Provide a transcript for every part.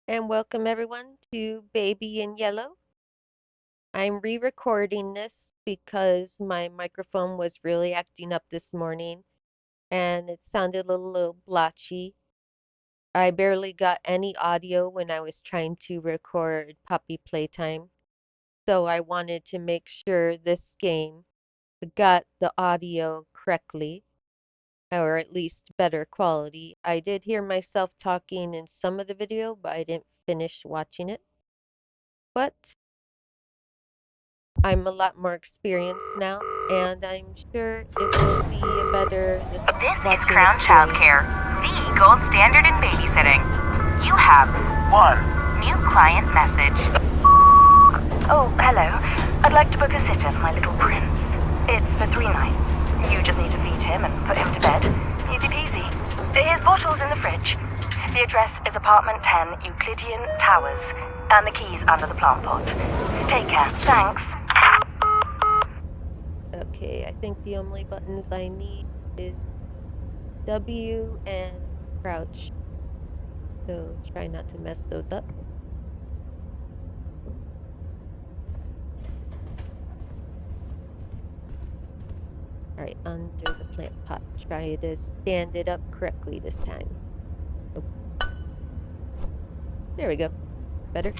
And welcome everyone to Baby in Yellow. I'm re-recording this because my microphone was really acting up this morning and it sounded a little blotchy. I barely got any audio when I was trying to record Puppy Playtime, so I wanted to make sure this game got the audio correctly, or at least better quality. I did hear myself talking in some of the video, but I didn't finish watching it. But I'm a lot more experienced now, and I'm sure it will be a better This is watching Crown experience. Childcare, the gold standard in babysitting. You have one new client message. Oh, hello. I'd like to book a sitter for my little prince. It's for 3 nights. You just need to feed him and put him to bed. Easy peasy. His bottle's in the fridge. The address is apartment 10, Euclidean Towers, and the key's under the plant pot. Take care. Thanks. Okay, I think the only buttons I need is W and crouch. So try not to mess those up. Alright, under the plant pot. Try to stand it up correctly this time. Oh. There we go. Better.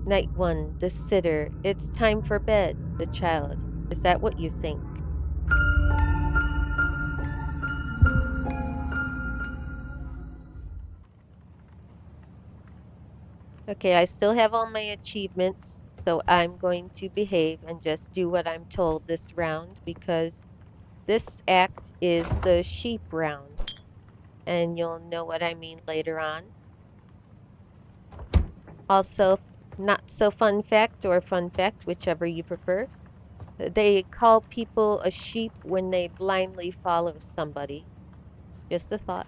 Night 1, the sitter. It's time for bed, the child. Is that what you think? Okay, I still have all my achievements, so I'm going to behave and just do what I'm told this round because this act is the sheep round, and you'll know what I mean later on. Also, not so fun fact or fun fact, whichever you prefer. They call people a sheep when they blindly follow somebody. Just a thought.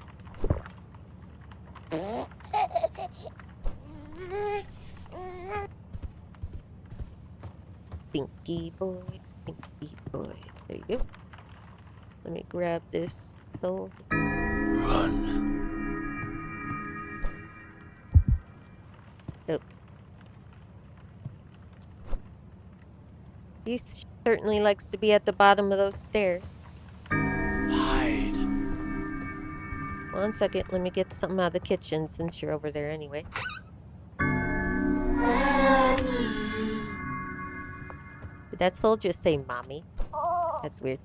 Stinky boy, stinky boy. There you go. Let me grab this soul. Run. Oh. He certainly likes to be at the bottom of those stairs. Hide. 1 second, let me get something out of the kitchen since you're over there anyway. Did that soul just say mommy? That's weird.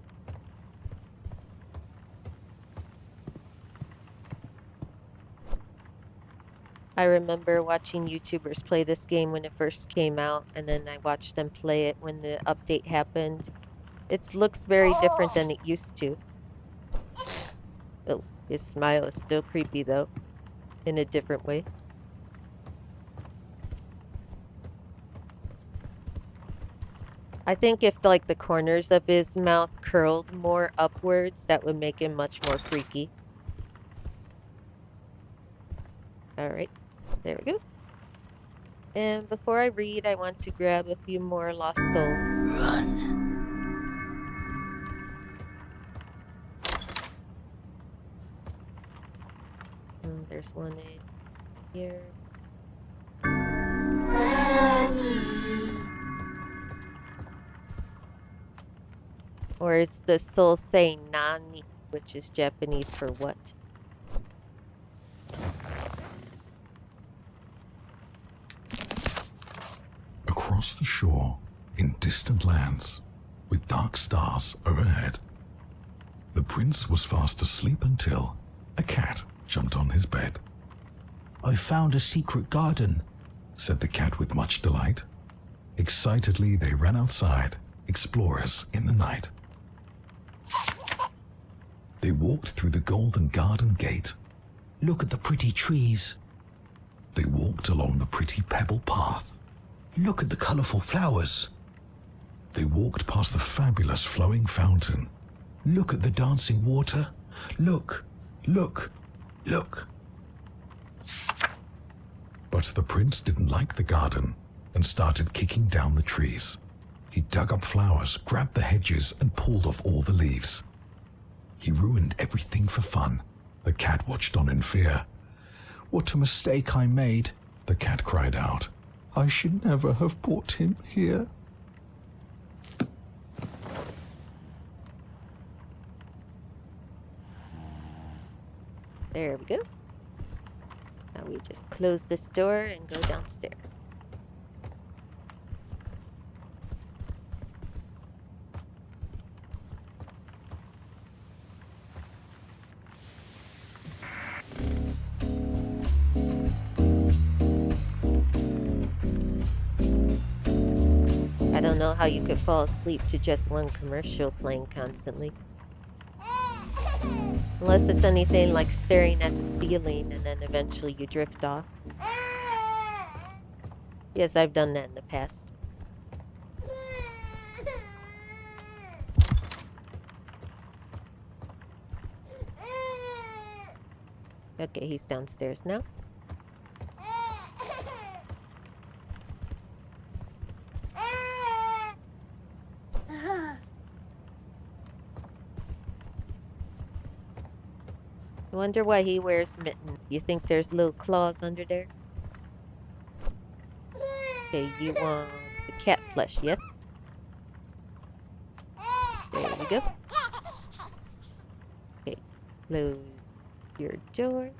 I remember watching YouTubers play this game when it first came out, and then I watched them play it when the update happened. It looks very different than it used to. Oh, his smile is still creepy though, in a different way. I think if like the corners of his mouth curled more upwards, that would make him much more freaky. Alright, there we go. And before I read, I want to grab a few more lost souls. Run. There's one in here. Or is the soul saying nani, which is Japanese for what? Across the shore, in distant lands, with dark stars overhead, the prince was fast asleep until a cat jumped on his bed. "I found a secret garden," said the cat with much delight. Excitedly, they ran outside, explorers in the night. They walked through the golden garden gate. "Look at the pretty trees. They walked along the pretty pebble path. Look at the colorful flowers. They walked past the fabulous flowing fountain. Look at the dancing water. Look, look, look." But the prince didn't like the garden and started kicking down the trees. He dug up flowers, grabbed the hedges, and pulled off all the leaves. He ruined everything for fun. The cat watched on in fear. What a mistake I made. The cat cried out. I should never have brought him here. There we go. Now we just close this door and go downstairs. I don't know how you could fall asleep to just one commercial playing constantly. Unless it's anything like staring at the ceiling and then eventually you drift off. Yes, I've done that in the past. Okay, he's downstairs now. I wonder why he wears mittens. You think there's little claws under there? Okay, you want the cat flesh, yes? There we go. Okay, close your door.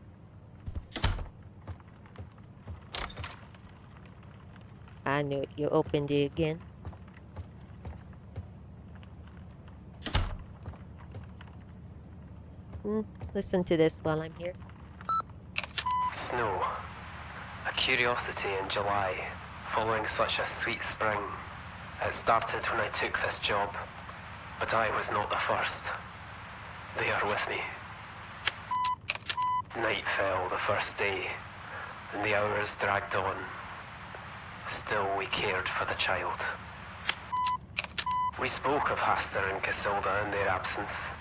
I knew it. You opened it again. Listen to this while I'm here. Snow. A curiosity in July, following such a sweet spring. It started when I took this job, but I was not the first. They are with me. Night fell the first day, and the hours dragged on. Still we cared for the child. We spoke of Hastur and Casilda in their absence,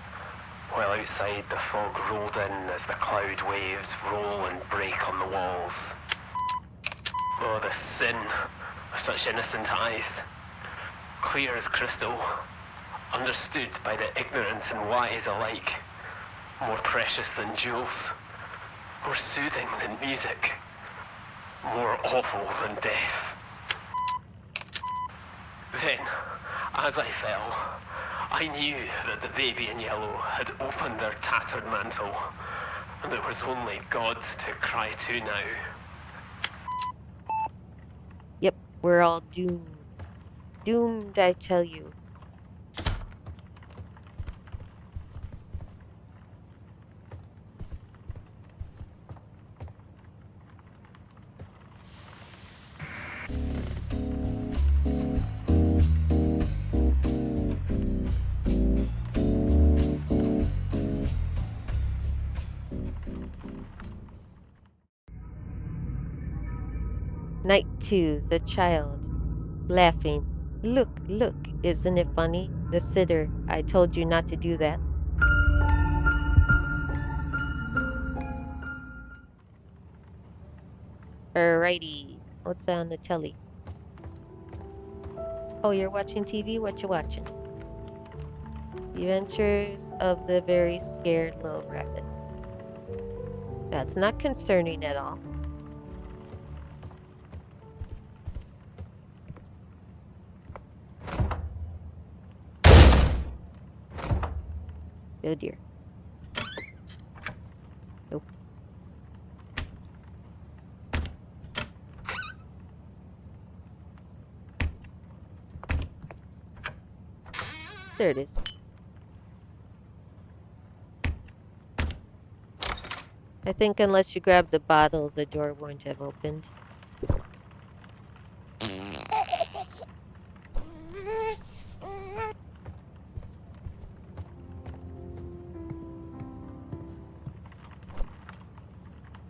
while outside the fog rolled in as the cloud waves roll and break on the walls. Oh, the sin of such innocent eyes, clear as crystal, understood by the ignorant and wise alike, more precious than jewels, more soothing than music, more awful than death. Then, as I fell, I knew that the baby in yellow had opened their tattered mantle, and there was only God to cry to now. Yep, we're all doomed. Doomed, I tell you. Night 2, the child, laughing. Look, look, isn't it funny? The sitter, I told you not to do that. Alrighty, what's on the telly? Oh, you're watching TV? What you watching? The Adventures of the Very Scared Little Rabbit. That's not concerning at all. Oh dear. Nope. There it is. I think unless you grab the bottle, the door won't have opened.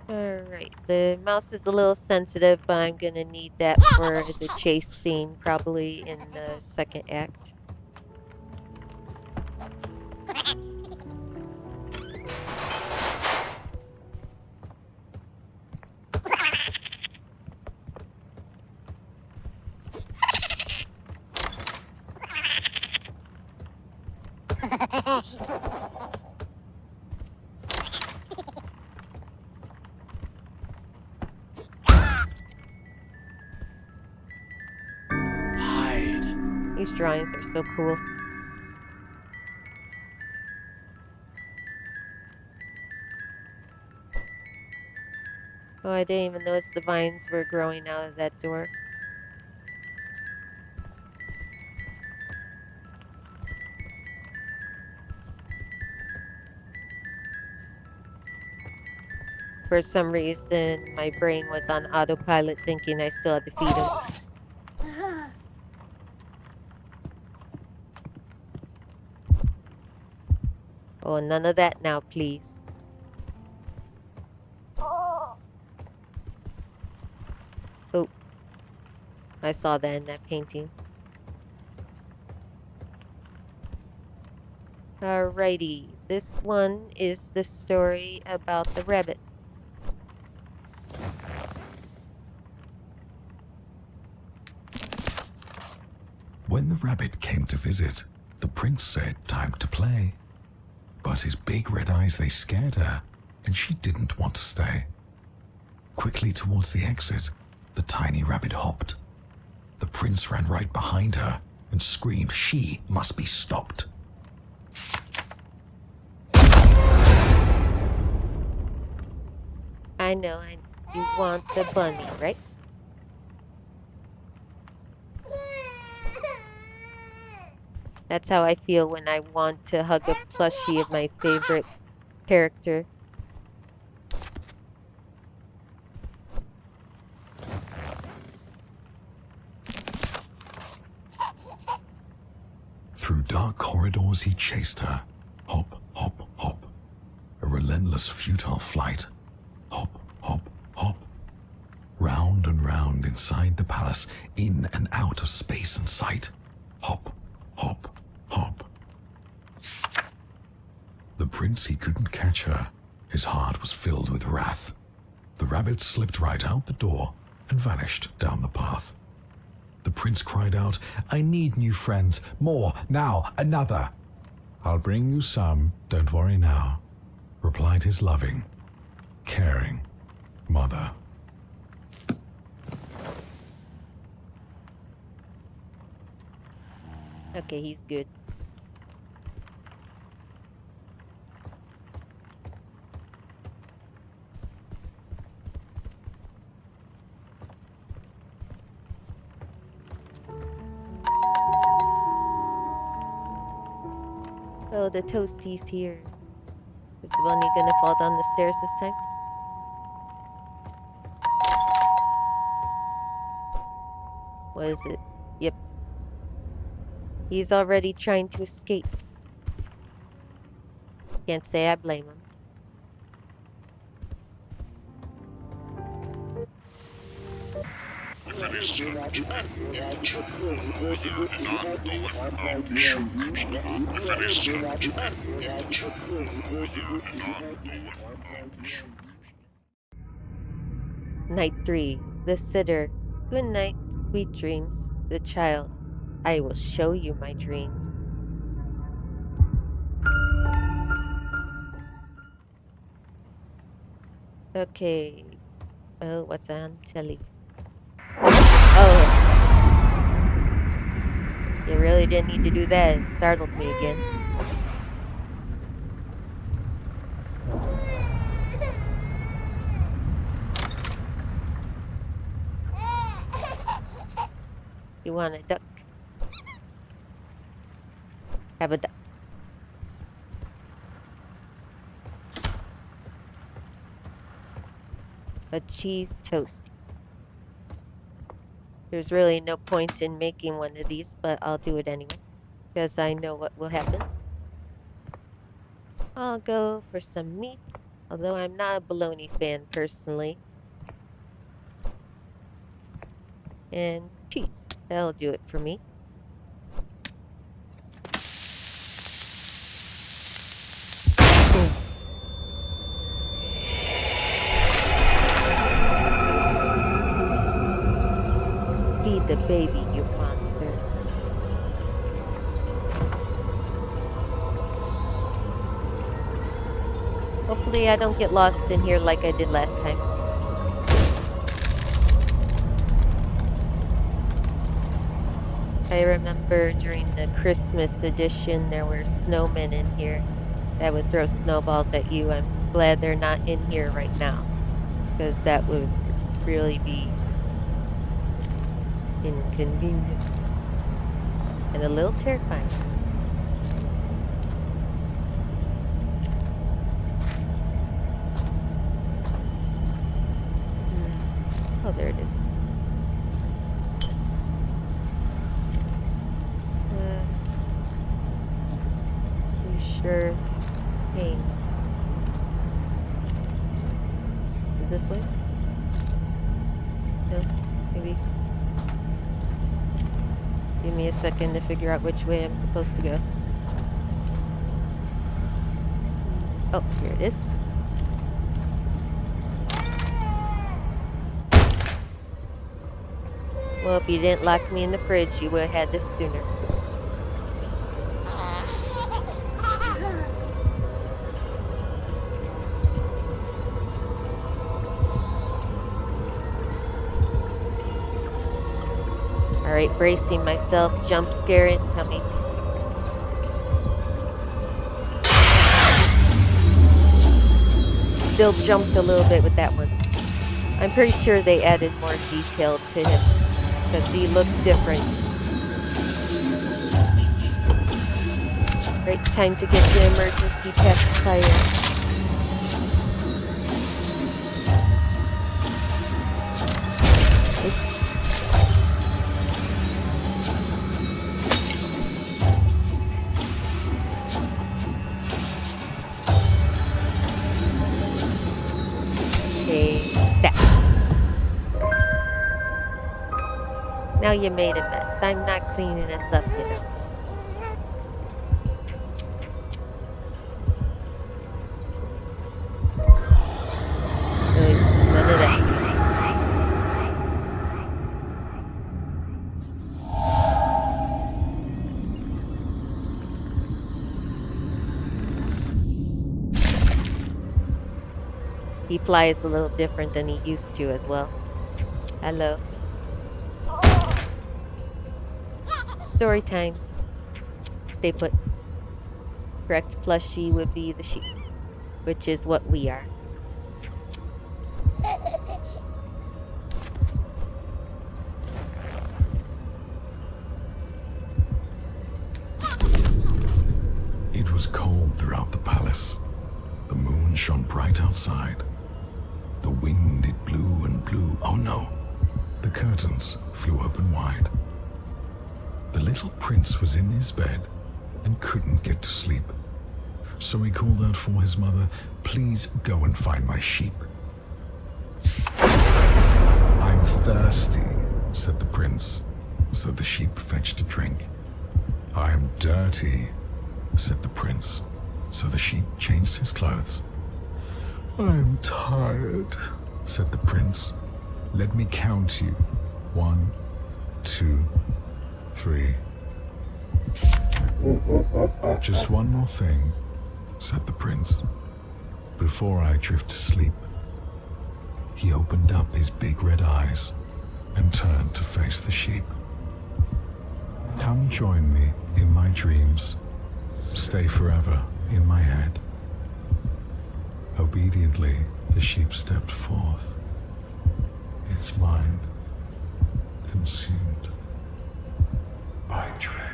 Alright, the mouse is a little sensitive, but I'm gonna need that for the chase scene, probably in the second act. drawings are so cool. Oh, I didn't even notice the vines were growing out of that door. For some reason, my brain was on autopilot thinking I still had to feed him. Oh, none of that now, please. Oh, I saw that in that painting. Alrighty, this one is the story about the rabbit. When the rabbit came to visit, the prince said time to play. But his big red eyes, they scared her, and she didn't want to stay. Quickly towards the exit, the tiny rabbit hopped. The prince ran right behind her and screamed she must be stopped. I know, you want the bunny, right? That's how I feel when I want to hug a plushie of my favorite character. Through dark corridors he chased her. Hop, hop, hop. A relentless, futile flight. Hop, hop, hop. Round and round inside the palace, in and out of space and sight. Hop, hop, hop. The prince, he couldn't catch her. His heart was filled with wrath. The rabbit slipped right out the door and vanished down the path. The prince cried out, "I need new friends, more, now, another." "I'll bring you some, don't worry now," replied his loving, caring mother. Okay, he's good. Oh, the toastie's here. Is the bunny gonna fall down the stairs this time? What is it? Yep. He's already trying to escape. Can't say I blame him. Night 3. The sitter. Good night, sweet dreams. The child. I will show you my dreams. Okay. Oh, what's on telly? Oh. You really didn't need to do that. It startled me again. You want a duck? Have a duck. A cheese toast. There's really no point in making one of these, but I'll do it anyway, because I know what will happen. I'll go for some meat, although I'm not a bologna fan personally. And cheese. That'll do it for me. Feed the baby, you monster. Hopefully I don't get lost in here like I did last time. I remember during the Christmas edition, there were snowmen in here that would throw snowballs at you. I'm glad they're not in here right now because that would really be inconvenient and a little terrifying. Hmm. Oh, there it is. Uh, you sure? Hey, is it this way? No, maybe. Give me a second to figure out which way I'm supposed to go. Oh, here it is. Well, if you didn't lock me in the fridge, you would have had this sooner. All right, bracing myself, jump scare incoming. Still jumped a little bit with that one. I'm pretty sure they added more detail to him because he looked different. Right, time to get the emergency pacifier. Oops. Take that. Now you made a mess. I'm not cleaning this up, kiddo. None of that. He flies a little different than he used to as well. Hello. Story time. Stay put. Correct plushie would be the sheep, which is what we are. It was cold throughout the palace. The moon shone bright outside. The wind, it blew and blew. Oh no! The curtains flew open wide. The little prince was in his bed and couldn't get to sleep. So he called out for his mother, "Please go and find my sheep." "I'm thirsty," said the prince. So the sheep fetched a drink. "I'm dirty," said the prince. So the sheep changed his clothes. "I'm tired," said the prince. "Let me count you. 1, 2, 3. "Just one more thing," said the prince. "Before I drift to sleep." He opened up his big red eyes and turned to face the sheep. "Come join me in my dreams. Stay forever in my head." Obediently, the sheep stepped forth, its mind consumed by dread.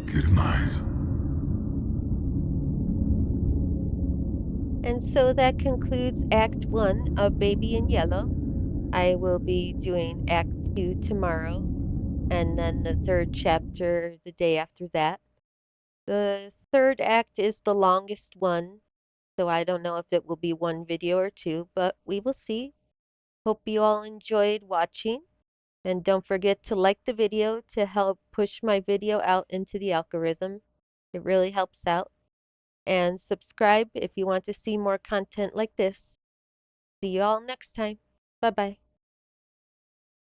Good night. And so that concludes Act 1 of Baby in Yellow. I will be doing Act 2 tomorrow, and then the third chapter the day after that. The third act is the longest one, so I don't know if it will be one video or two, but we will see. Hope you all enjoyed watching, and don't forget to like the video to help push my video out into the algorithm. It really helps out. and subscribe if you want to see more content like this. See you all next time. Bye bye.